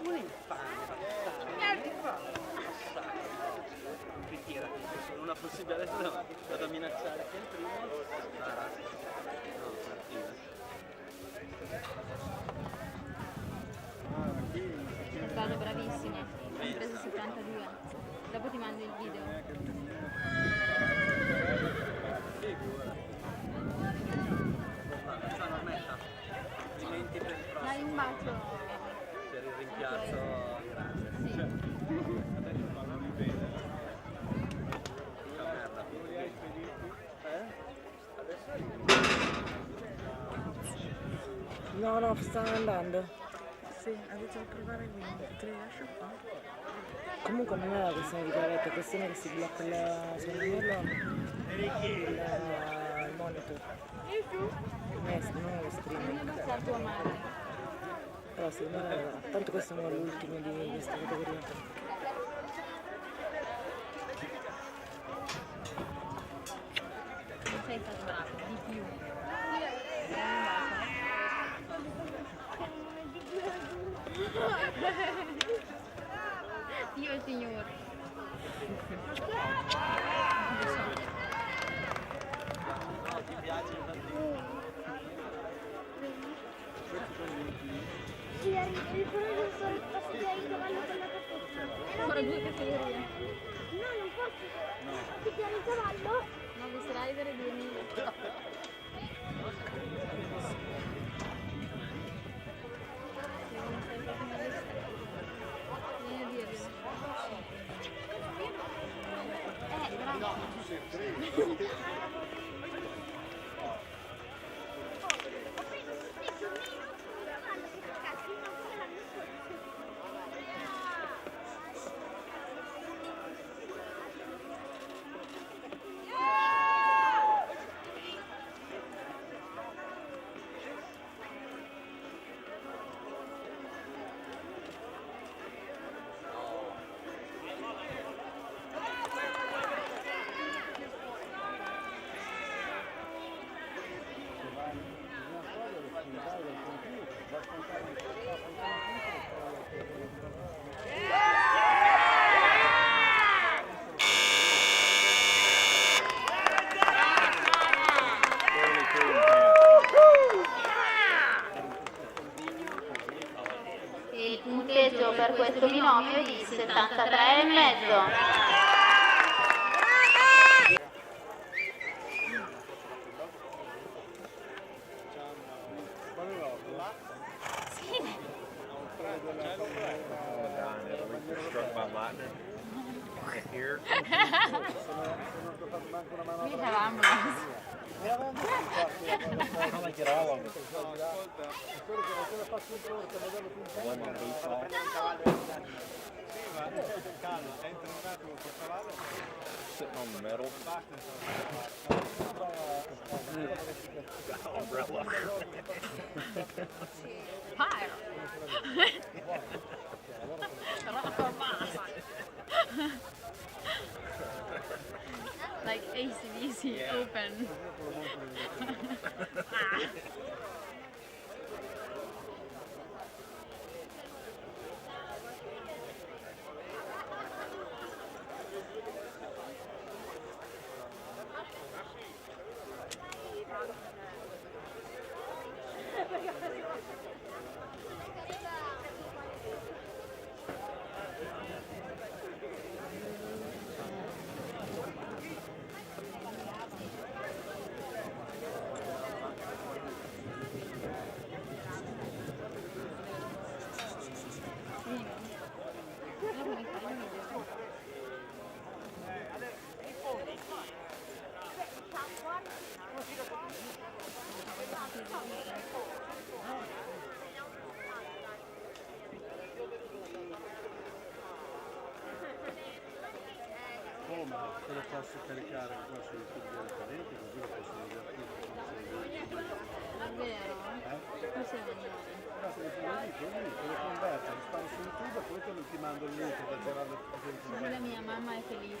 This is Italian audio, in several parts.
Un infame, ritirati, sono una possibilità, no, vado a minacciare che il primo. No, partita. È stato bravissimo, ho preso 72. Dopo ti mando il video. Facciamo una meta. Complimenti per il prossimo. Dai un bacio. Per il rimpiazzo grande. Sì. No, no, stanno andando. Sì, ha detto di provare qui. Te li lascio qua? Comunque non è la questione di chiavetta, è questione che si blocca il monitor. Non lo streaming. La tua madre. Però secondo me, tanto questo non è l'ultimo di questa categoria. Sei stato bravo, di più. Io signor. No, ti piace? Sì, il professore sta studiando il cavallo con la cappella. Ancora 2 categorie. No, non posso. Studiare il cavallo? 9 slider e 2000. Vieni a dirglielo. Bravo. Il punteggio per questo binomio è di 73,5. Here. We have ambulance. How I get all of it? Lemon baseball. Sitting on the metal. Umbrella. Fire. Like AC/DC open. Come? Se lo posso caricare qua su YouTube direttamente, così lo posso vedere tutto. Davvero? Questo è migliore. Basta che te lo dico, te lo converto, lo sparo su YouTube e poi ti mando il link per girare Così la mia mamma è felice.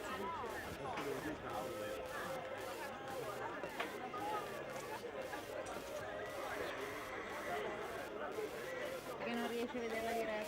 Perché non riesce a vedere la diretta.